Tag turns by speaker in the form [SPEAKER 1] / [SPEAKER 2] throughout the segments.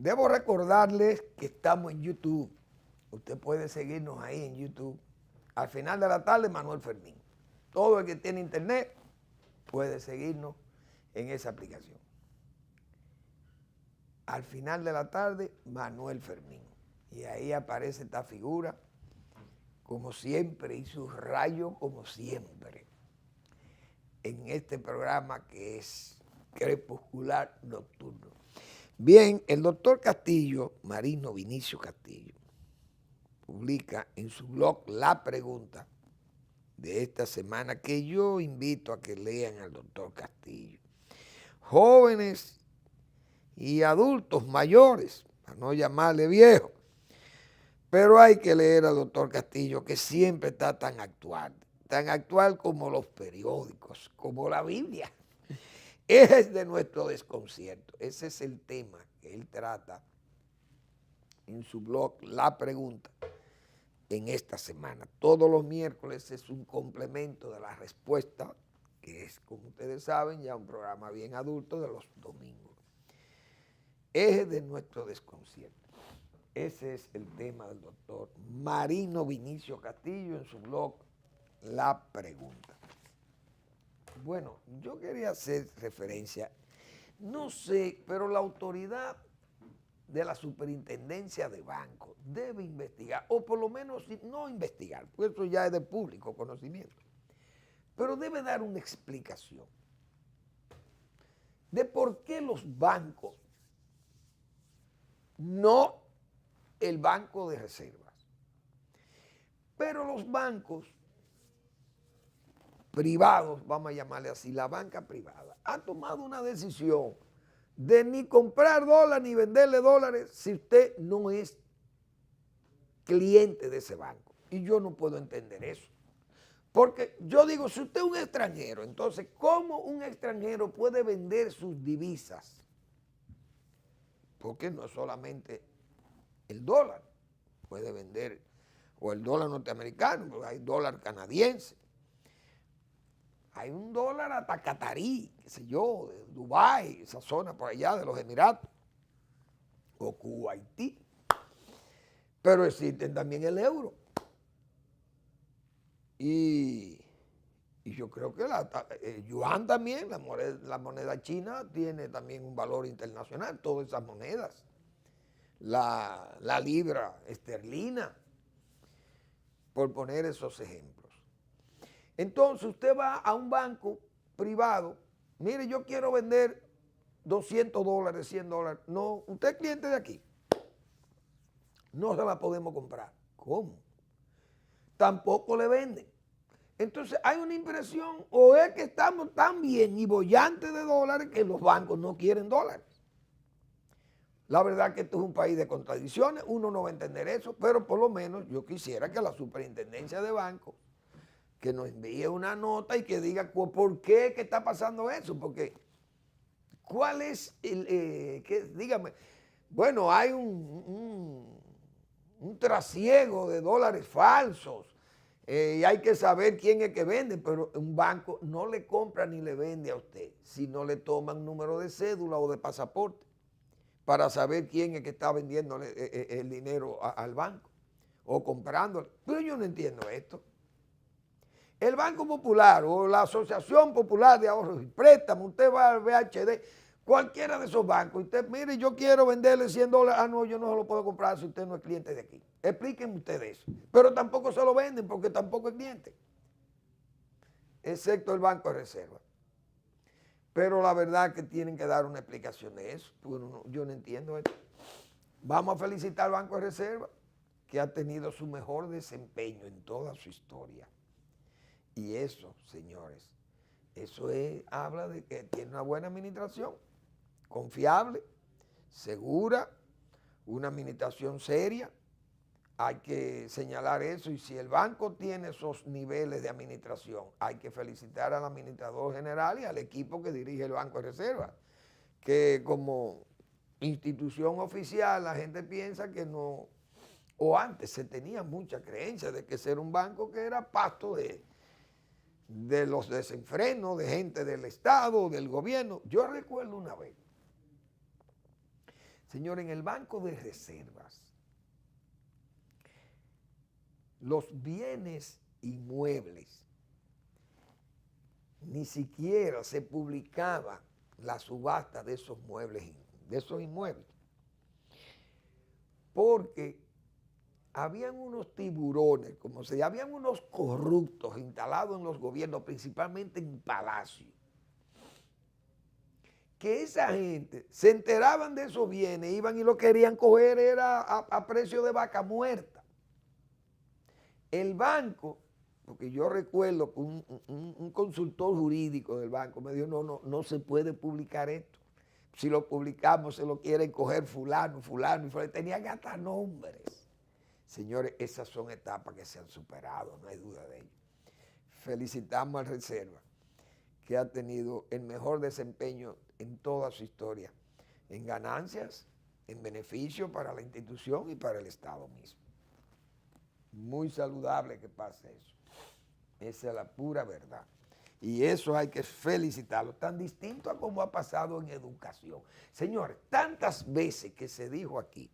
[SPEAKER 1] Debo recordarles que estamos en YouTube. Usted puede seguirnos ahí en YouTube. Al final de la tarde, Manuel Fermín. Todo el que tiene internet puede seguirnos en esa aplicación. Al final de la tarde, Manuel Fermín. Y ahí aparece esta figura, como siempre, y sus rayos como siempre, en este programa que es Crepuscular Nocturno. Bien, el doctor Castillo, Marino Vinicio Castillo, publica en su blog La Pregunta de esta semana, que yo invito a que lean al doctor Castillo. Jóvenes y adultos mayores, para no llamarle viejo, pero hay que leer al doctor Castillo, que siempre está tan actual como los periódicos, como la Biblia. Es de nuestro desconcierto. Ese es el tema que él trata en su blog La Pregunta en esta semana. Todos los miércoles es un complemento de la respuesta, que es, como ustedes saben, ya un programa bien adulto de los domingos. Es de nuestro desconcierto. Ese es el tema del doctor Marino Vinicio Castillo en su blog La Pregunta. Bueno, yo quería hacer referencia, no sé, pero la autoridad de la superintendencia de bancos debe investigar, o por lo menos no investigar, porque eso ya es de público conocimiento, pero debe dar una explicación de por qué los bancos, no el Banco de Reservas, pero los bancos privados, vamos a llamarle así, la banca privada, ha tomado una decisión de ni comprar dólares ni venderle dólares si usted no es cliente de ese banco. Y yo no puedo entender eso. Porque yo digo, si usted es un extranjero, entonces, ¿cómo un extranjero puede vender sus divisas? Porque no es solamente el dólar, puede vender, o el dólar norteamericano, hay dólar canadiense. Hay un dólar hasta Catarí, qué sé yo, de Dubái, esa zona por allá de los Emiratos, o Kuwaití. Pero existen también el euro. Y yo creo que el yuan también, la moneda china, tiene también un valor internacional, todas esas monedas. La libra esterlina, por poner esos ejemplos. Entonces usted va a un banco privado, mire, yo quiero vender 200 dólares, 100 dólares. No, usted es cliente de aquí. No se la podemos comprar. ¿Cómo? Tampoco le venden. Entonces hay una impresión, o es que estamos tan bien y bollantes de dólares que los bancos no quieren dólares. La verdad que esto es un país de contradicciones, uno no va a entender eso, pero por lo menos yo quisiera que la superintendencia de bancos que nos envíe una nota y que diga por qué que está pasando eso, porque ¿cuál es dígame, bueno, hay un trasiego de dólares falsos y hay que saber quién es que vende, pero un banco no le compra ni le vende a usted si no le toman número de cédula o de pasaporte para saber quién es que está vendiéndole el dinero al banco o comprándole. Pero yo no entiendo esto. El Banco Popular o la Asociación Popular de Ahorros y Préstamos, usted va al BHD, cualquiera de esos bancos, usted, mire, yo quiero venderle 100 dólares, no, yo no se lo puedo comprar si usted no es cliente de aquí. Explíquenme ustedes eso. Pero tampoco se lo venden porque tampoco es cliente, excepto el Banco de Reserva. Pero la verdad que tienen que dar una explicación de eso. Bueno, yo no entiendo esto. Vamos a felicitar al Banco de Reserva, que ha tenido su mejor desempeño en toda su historia. Y eso, señores, habla de que tiene una buena administración, confiable, segura, una administración seria. Hay que señalar eso, y si el banco tiene esos niveles de administración, hay que felicitar al administrador general y al equipo que dirige el Banco de Reserva, que como institución oficial la gente piensa que no, o antes se tenía mucha creencia de que ser un banco que era pasto de los desenfrenos, de gente del Estado, del gobierno. Yo recuerdo una vez, Señor, en el Banco de Reservas, los bienes inmuebles, ni siquiera se publicaba la subasta de esos muebles, de esos inmuebles, porque habían unos tiburones, como se habían unos corruptos instalados en los gobiernos, principalmente en Palacio, que esa gente se enteraban de esos bienes, iban y lo querían coger era a precio de vaca muerta. El banco, porque yo recuerdo que un consultor jurídico del banco me dijo, no se puede publicar esto. Si lo publicamos se lo quieren coger fulano, fulano, y fulano. Tenían hasta nombres. Señores, esas son etapas que se han superado, no hay duda de ello. Felicitamos al Reserva, que ha tenido el mejor desempeño en toda su historia, en ganancias, en beneficio para la institución y para el Estado mismo. Muy saludable que pase eso. Esa es la pura verdad. Y eso hay que felicitarlo, tan distinto a como ha pasado en educación. Señores, tantas veces que se dijo aquí,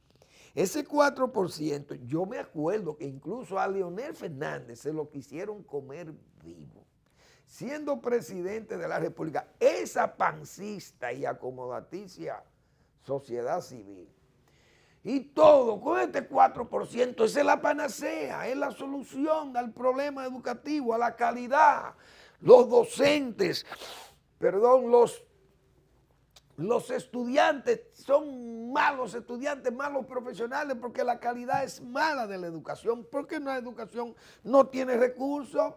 [SPEAKER 1] ese 4%, yo me acuerdo que incluso a Leonel Fernández se lo quisieron comer vivo. Siendo presidente de la República, esa pancista y acomodaticia sociedad civil, y todo con este 4%, esa es la panacea, es la solución al problema educativo, a la calidad. Los docentes, perdón, los estudiantes son malos estudiantes, malos profesionales, porque la calidad es mala de la educación, porque la educación no tiene recursos.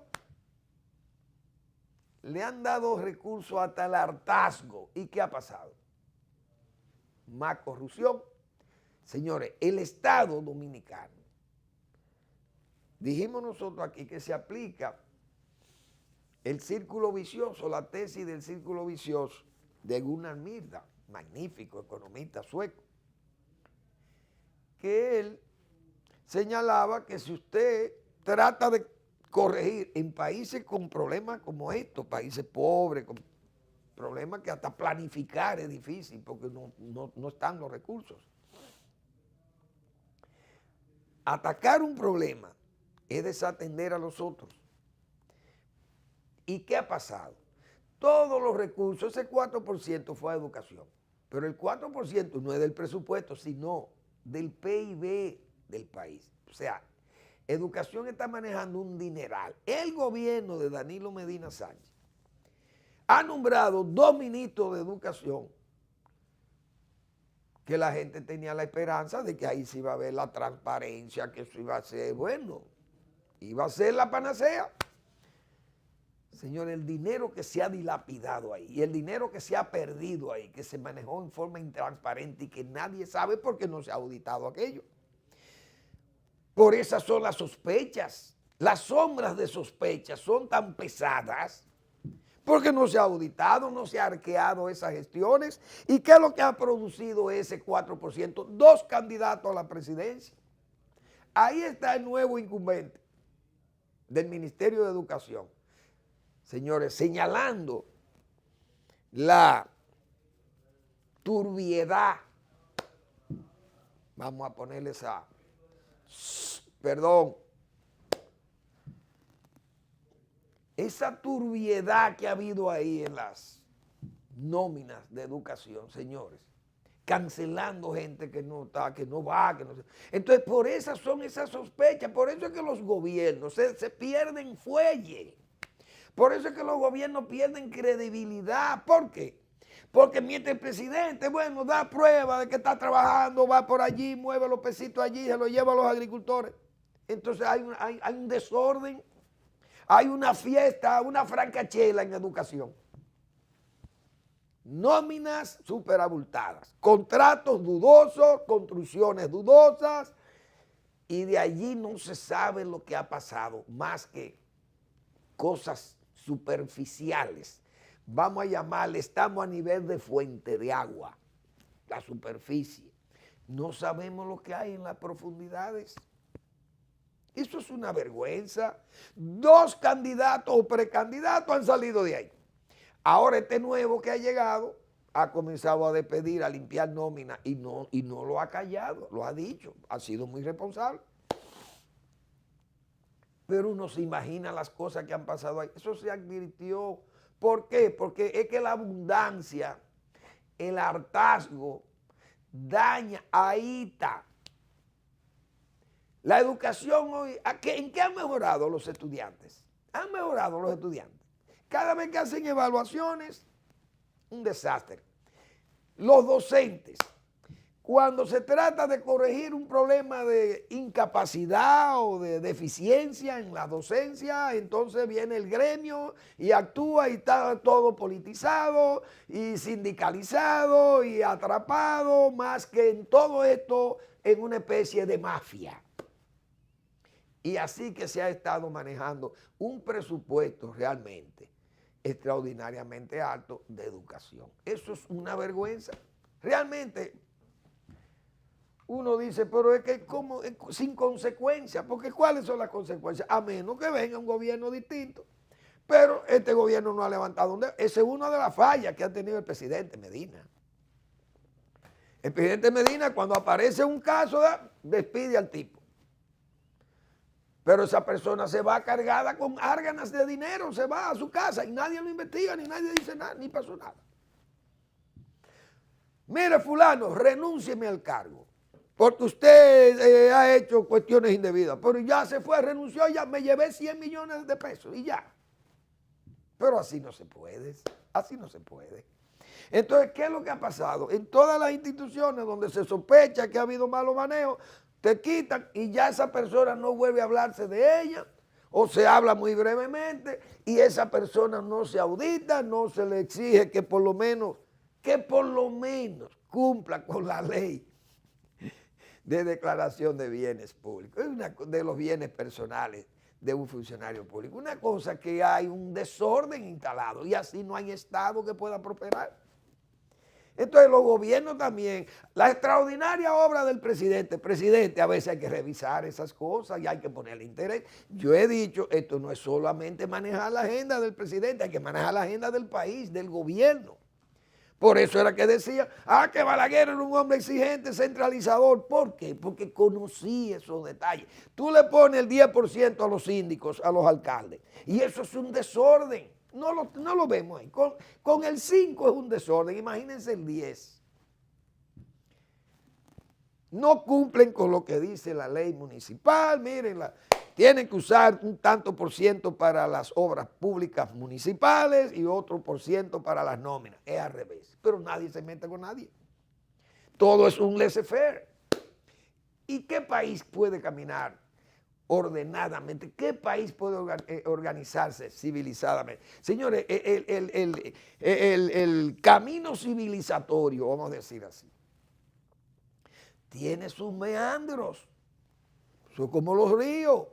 [SPEAKER 1] Le han dado recursos hasta el hartazgo. ¿Y qué ha pasado? Más corrupción. Señores, el Estado dominicano, dijimos nosotros aquí que se aplica el círculo vicioso, la tesis del círculo vicioso de Gunnar Myrdal, magnífico economista sueco, que él señalaba que si usted trata de corregir en países con problemas como estos, países pobres, con problemas que hasta planificar es difícil porque no están los recursos. Atacar un problema es desatender a los otros. ¿Y qué ha pasado? Todos los recursos, ese 4% fue a educación, pero el 4% no es del presupuesto, sino del PIB del país. O sea, educación está manejando un dineral. El gobierno de Danilo Medina Sánchez ha nombrado 2 ministros de educación que la gente tenía la esperanza de que ahí se iba a ver la transparencia, que eso iba a ser, bueno, iba a ser la panacea. Señor, el dinero que se ha dilapidado ahí y el dinero que se ha perdido ahí, que se manejó en forma intransparente y que nadie sabe porque no se ha auditado aquello. Por esas son las sospechas. Las sombras de sospechas son tan pesadas porque no se ha auditado, no se ha arqueado esas gestiones. ¿Y qué es lo que ha producido ese 4%? 2 candidatos a la presidencia. Ahí está el nuevo incumbente del Ministerio de Educación. Señores, señalando la turbiedad, vamos a ponerle esa, perdón, esa turbiedad que ha habido ahí en las nóminas de educación, señores, cancelando gente que no está, que no va, que no se... Entonces, por esas son esas sospechas, por eso es que los gobiernos se pierden fuelle. Por eso es que los gobiernos pierden credibilidad. ¿Por qué? Porque mientras el presidente, bueno, da prueba de que está trabajando, va por allí, mueve los pesitos allí, se los lleva a los agricultores. Entonces hay un desorden, hay una fiesta, una francachela en educación. Nóminas superabultadas, contratos dudosos, construcciones dudosas, y de allí no se sabe lo que ha pasado, más que cosas superficiales. Vamos a llamarle, estamos a nivel de fuente de agua, la superficie. No sabemos lo que hay en las profundidades. Eso es una vergüenza. 2 candidatos o precandidatos han salido de ahí. Ahora este nuevo que ha llegado ha comenzado a despedir, a limpiar nómina y no lo ha callado, lo ha dicho, ha sido muy responsable. Pero uno se imagina las cosas que han pasado ahí. Eso se advirtió. ¿Por qué? Porque es que la abundancia, el hartazgo, daña, ahí está. La educación hoy, ¿en qué han mejorado los estudiantes? Han mejorado los estudiantes. Cada vez que hacen evaluaciones, un desastre. Los docentes, cuando se trata de corregir un problema de incapacidad o de deficiencia en la docencia, entonces viene el gremio y actúa y está todo politizado y sindicalizado y atrapado, más que en todo esto en una especie de mafia. Y así que se ha estado manejando un presupuesto realmente extraordinariamente alto de educación. Eso es una vergüenza. Realmente uno dice, pero es que como sin consecuencias, porque ¿cuáles son las consecuencias? A menos que venga un gobierno distinto. Pero este gobierno no ha levantado un dedo. Esa es una de las fallas que ha tenido el presidente Medina. El presidente Medina, cuando aparece un caso, despide al tipo. Pero esa persona se va cargada con árganas de dinero, se va a su casa y nadie lo investiga, ni nadie dice nada, ni pasó nada. Mire, fulano, renúncieme al cargo, porque usted ha hecho cuestiones indebidas, pero ya se fue, renunció, ya me llevé 100 millones de pesos y ya. Pero así no se puede, así no se puede. Entonces, ¿qué es lo que ha pasado? En todas las instituciones donde se sospecha que ha habido malo manejo, te quitan y ya esa persona no vuelve a hablarse de ella o se habla muy brevemente y esa persona no se audita, no se le exige que por lo menos cumpla con la ley de declaración de bienes públicos, de los bienes personales de un funcionario público. Una cosa que hay un desorden instalado y así no hay Estado que pueda prosperar. Entonces los gobiernos también, la extraordinaria obra del presidente, a veces hay que revisar esas cosas y hay que ponerle interés. Yo he dicho, esto no es solamente manejar la agenda del presidente, hay que manejar la agenda del país, del gobierno. Por eso era que decía, que Balaguer era un hombre exigente, centralizador. ¿Por qué? Porque conocía esos detalles. Tú le pones el 10% a los síndicos, a los alcaldes, y eso es un desorden. No lo vemos ahí. Con el 5 es un desorden, imagínense el 10. No cumplen con lo que dice la ley municipal, miren, tienen que usar un tanto por ciento para las obras públicas municipales y otro por ciento para las nóminas. Es al revés, pero nadie se mete con nadie. Todo es un laissez-faire. ¿Y qué país puede caminar ordenadamente? ¿Qué país puede organizarse civilizadamente? Señores, el camino civilizatorio, vamos a decir así, tiene sus meandros, son como los ríos,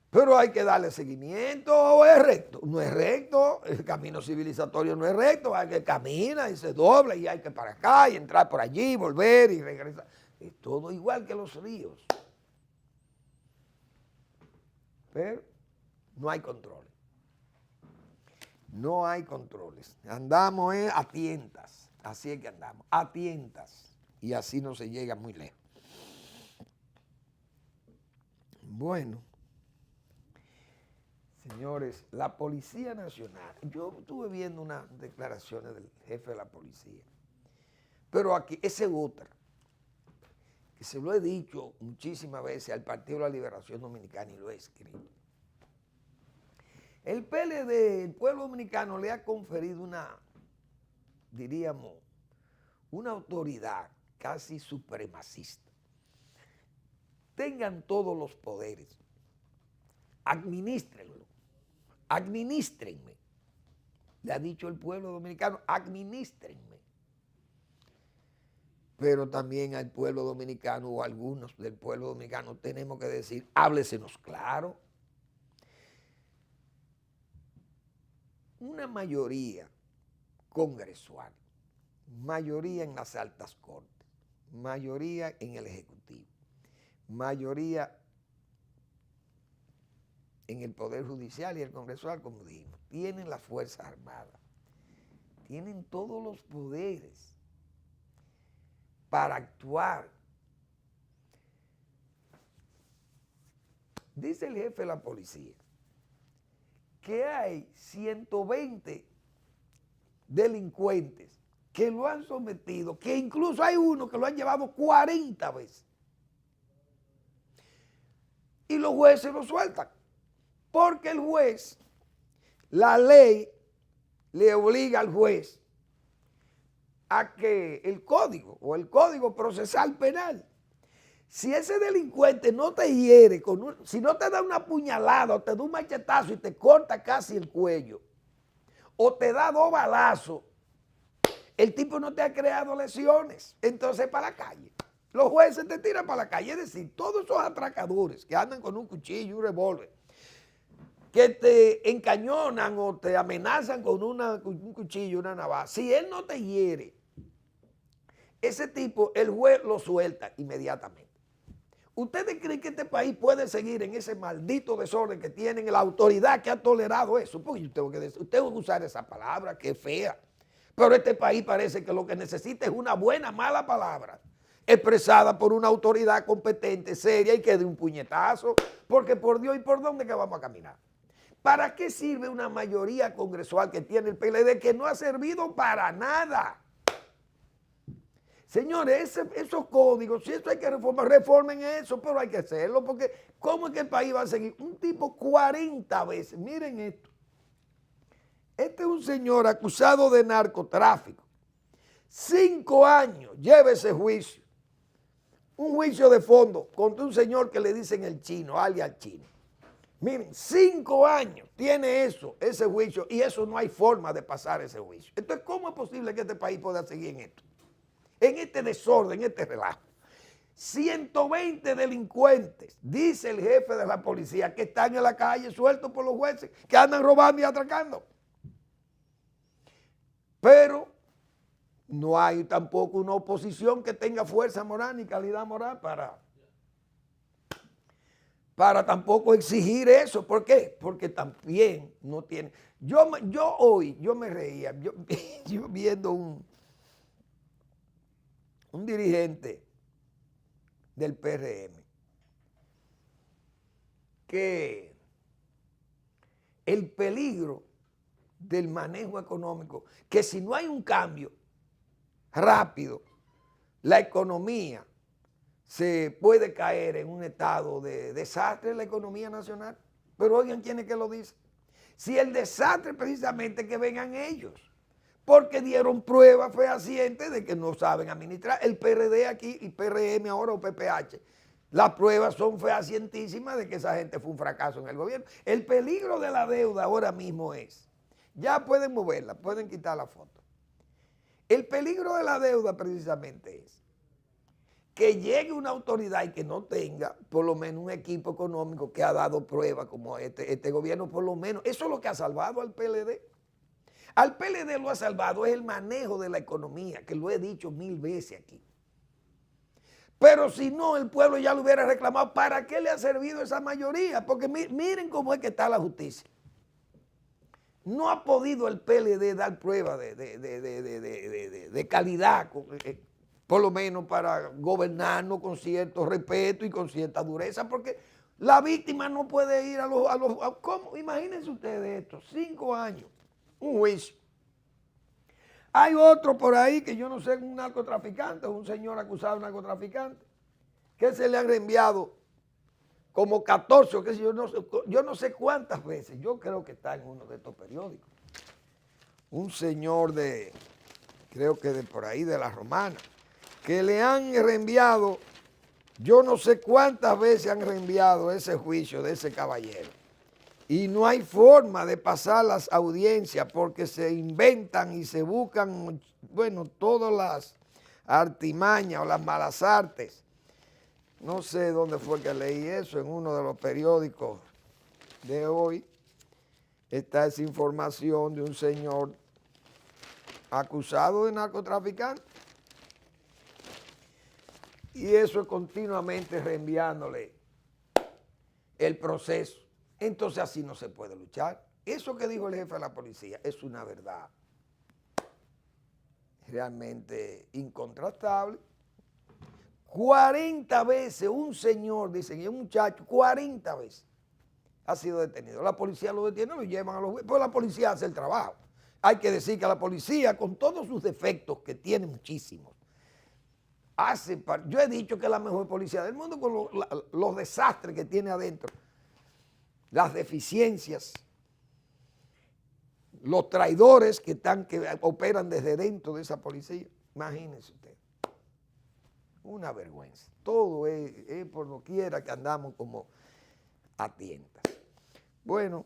[SPEAKER 1] pero hay que darle seguimiento. ¿O es recto? No es recto, el camino civilizatorio no es recto, hay que caminar y se dobla y hay que para acá y entrar por allí, volver y regresar. Es todo igual que los ríos. Pero no hay controles. No hay controles. Andamos a tientas. Así es que andamos, a tientas. Y así no se llega muy lejos. Bueno, señores, la Policía Nacional. Yo estuve viendo unas declaraciones del jefe de la policía. Pero aquí, esa es otra. Que se lo he dicho muchísimas veces al Partido de la Liberación Dominicana y lo he escrito. El PLD, el pueblo dominicano, le ha conferido diríamos, una autoridad casi supremacista. Tengan todos los poderes, administrenlo, administrenme. Le ha dicho el pueblo dominicano, administrenme. Pero también al pueblo dominicano o algunos del pueblo dominicano tenemos que decir, háblesenos claro. Una mayoría congresual, mayoría en las altas cortes, mayoría en el Ejecutivo, mayoría en el Poder Judicial y el Congresual, como dijimos, tienen las Fuerzas Armadas, tienen todos los poderes para actuar. Dice el jefe de la policía que hay 120 delincuentes que lo han sometido, que incluso hay uno que lo han llevado 40 veces. Y los jueces lo sueltan, porque el juez, la ley le obliga al juez a que el código procesal penal, si ese delincuente no te hiere, si no te da una puñalada o te da un machetazo y te corta casi el cuello, o te da 2 balazos, el tipo no te ha creado lesiones, entonces para la calle. Los jueces te tiran para la calle, es decir, todos esos atracadores que andan con un cuchillo, un revólver, que te encañonan o te amenazan con un cuchillo, una navaja, si él no te hiere, ese tipo, el juez lo suelta inmediatamente. ¿Ustedes creen que este país puede seguir en ese maldito desorden que tienen la autoridad que ha tolerado eso? Porque yo tengo que usar esa palabra que es fea. Pero este país parece que lo que necesita es una buena, mala palabra expresada por una autoridad competente, seria y que dé un puñetazo, porque por Dios, ¿y por dónde que vamos a caminar? ¿Para qué sirve una mayoría congresual que tiene el PLD que no ha servido para nada? Señores, esos códigos, si eso hay que reformar, reformen eso, pero hay que hacerlo, porque ¿cómo es que el país va a seguir? Un tipo 40 veces, miren esto. Este es un señor acusado de narcotráfico. 5 años lleva ese juicio. Un juicio de fondo contra un señor que le dicen el chino, alias chino. Miren, 5 años tiene ese juicio, y eso no hay forma de pasar ese juicio. Entonces, ¿cómo es posible que este país pueda seguir en esto? En este desorden, en este relajo. 120 delincuentes, dice el jefe de la policía, que están en la calle sueltos por los jueces, que andan robando y atracando. Pero no hay tampoco una oposición que tenga fuerza moral ni calidad moral para tampoco exigir eso. ¿Por qué? Porque también no tiene. Yo me reía, yo viendo un dirigente del PRM que el peligro del manejo económico, que si no hay un cambio rápido, la economía se puede caer en un estado de desastre en la economía nacional. Pero oigan quién es que lo dice. Si el desastre precisamente que vengan ellos, porque dieron pruebas fehacientes de que no saben administrar. El PRD aquí y PRM ahora o PPH, las pruebas son fehacientísimas de que esa gente fue un fracaso en el gobierno. El peligro de la deuda ahora mismo es, ya pueden moverla, pueden quitar la foto. El peligro de la deuda precisamente es que llegue una autoridad y que no tenga por lo menos un equipo económico que ha dado pruebas como este gobierno por lo menos. Eso es lo que ha salvado al PLD. Al PLD lo ha salvado es el manejo de la economía, que lo he dicho 1000 veces aquí. Pero si no, el pueblo ya lo hubiera reclamado. ¿Para qué le ha servido esa mayoría? Porque miren cómo es que está la justicia. No ha podido el PLD dar prueba de calidad, por lo menos para gobernarnos con cierto respeto y con cierta dureza, porque la víctima no puede ir a los ¿cómo? Imagínense ustedes esto, 5 años. Un juicio. Hay otro por ahí que yo no sé, un narcotraficante, un señor acusado de narcotraficante, que se le han reenviado como 14, o qué sé yo no sé cuántas veces. Yo creo que está en uno de estos periódicos. Un señor creo que de por ahí, de la Romana, que le han reenviado, yo no sé cuántas veces han reenviado ese juicio de ese caballero. Y no hay forma de pasar las audiencias porque se inventan y se buscan, bueno, todas las artimañas o las malas artes. No sé dónde fue que leí eso, en uno de los periódicos de hoy. Está esa información de un señor acusado de narcotraficante. Y eso es continuamente reenviándole el proceso. Entonces así no se puede luchar. Eso que dijo el jefe de la policía es una verdad. realmente incontrastable. 40 veces un señor, dicen, y un muchacho, 40 veces ha sido detenido. La policía lo detiene, lo llevan a los jueces, pero la policía hace el trabajo. Hay que decir que la policía, con todos sus defectos, que tiene muchísimos, yo he dicho que es la mejor policía del mundo con los desastres que tiene adentro, las deficiencias, los traidores que operan desde dentro de esa policía. Imagínense usted. Una vergüenza. Todo es por doquiera que andamos como a tientas. Bueno,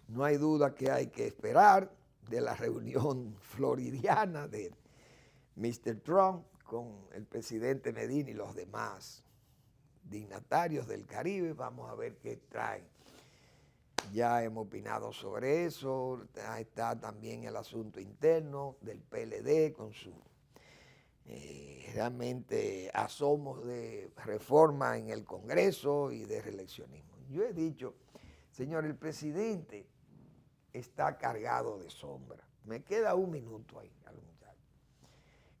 [SPEAKER 1] no hay duda que hay que esperar de la reunión floridiana de Mr. Trump con el presidente Medina y los demás dignatarios del Caribe. Vamos a ver qué traen. Ya hemos opinado sobre eso. Está también el asunto interno del PLD con su realmente asomos de reforma en el Congreso y de reeleccionismo. Yo he dicho, señor, el presidente está cargado de sombra. Me queda un minuto ahí, a los muchachos.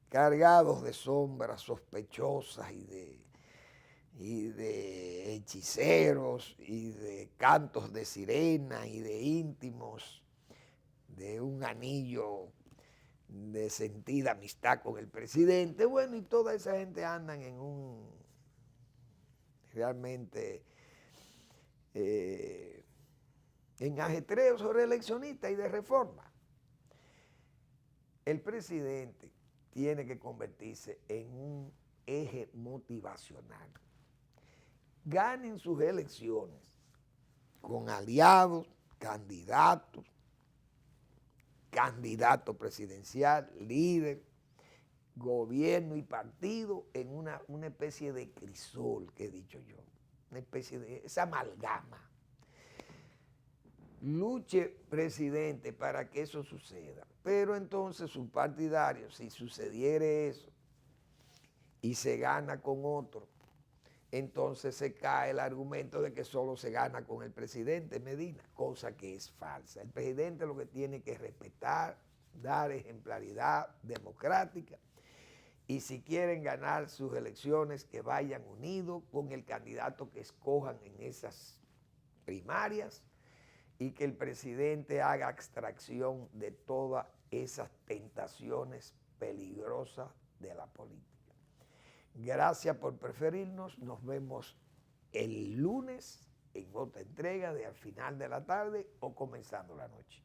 [SPEAKER 1] Cargados de sombras sospechosas y de hechiceros y de cantos de sirena y de íntimos, de un anillo de sentida amistad con el presidente. Bueno, y toda esa gente andan en un realmente en ajetreos reeleccionistas y de reforma. El presidente tiene que convertirse en un eje motivacional. Ganen sus elecciones con aliados, candidato presidencial, líder, gobierno y partido en una especie de crisol, que he dicho yo, una especie de esa amalgama. Luche, presidente, para que eso suceda, pero entonces sus partidarios, si sucediere eso y se gana con otro, entonces se cae el argumento de que solo se gana con el presidente Medina, cosa que es falsa. El presidente lo que tiene que respetar, dar ejemplaridad democrática, y si quieren ganar sus elecciones, que vayan unidos con el candidato que escojan en esas primarias, y que el presidente haga abstracción de todas esas tentaciones peligrosas de la política. Gracias por preferirnos. Nos vemos el lunes en otra entrega de Al Final de la Tarde o comenzando la noche.